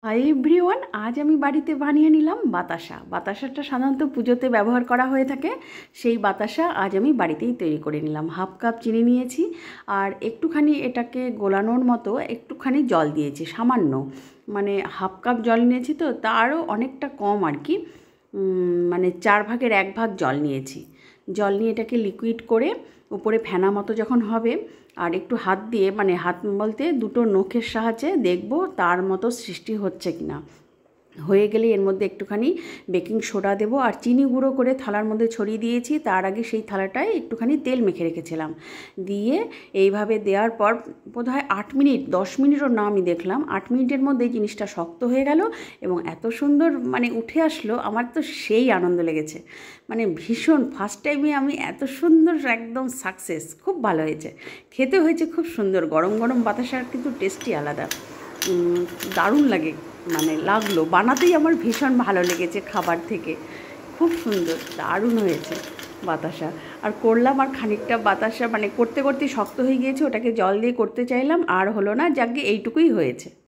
Hi everyone, আজ আমি বাড়িতে বানিয়ে নিলাম বাতাসা। বাতাসাটা সাধারণত পুজোতে ব্যবহার করা হয়ে থাকে। সেই বাতাসা আজ আমি বাড়িতেই তৈরি করে নিলাম। হাফ কাপ চিনি নিয়েছি আর একটুখানি এটাকে গোলানোর মতো একটুখানি জল দিয়েছি, সামান্য, মানে হাফ কাপ জল নিয়েছি তো তারও অনেকটা কম আর কি, মানে 1/4 জল নিয়েছি। জল নিয়ে এটাকে লিকুইড করে উপরে ফেনা মতো যখন হবে আর একটু হাত দিয়ে, মানে হাত বলতে দুটো নখের সাহায্যে দেখব তার মতো সৃষ্টি হচ্ছে কিনা। হয়ে গেলে এর মধ্যে একটুখানি বেকিং সোডা দেবো আর চিনি গুঁড়ো করে থালার মধ্যে ছড়িয়ে দিয়েছি। তার আগে সেই থালাটায় একটুখানি তেল মেখে রেখেছিলাম। দিয়ে এইভাবে দেওয়ার পর বোধহয় 8 মিনিট 10 মিনিটও না, আমি দেখলাম 8 মিনিটের মধ্যে জিনিসটা শক্ত হয়ে গেল এবং এত সুন্দর মানে উঠে আসলো। আমার তো সেই আনন্দ লেগেছে, মানে ভীষণ, ফার্স্ট টাইমে আমি এত সুন্দর, একদম সাকসেস, খুব ভালো হয়েছে। খেতে হয়েছে খুব সুন্দর, গরম গরম বাতাসার কিন্তু টেস্টই আলাদা, দারুণ লাগে, মানে লাগলো বানাতেই আমার ভীষণ ভালো লেগেছে খাবার থেকে। খুব সুন্দর, দারুণ হয়েছে বাতাসা। আর করলাম, আর খানিকটা বাতাসা মানে করতে করতে শক্ত হয়ে গিয়েছে, ওটাকে জল দিয়ে করতে চাইলাম, আর হলো না, যাকে এইটুকুই হয়েছে।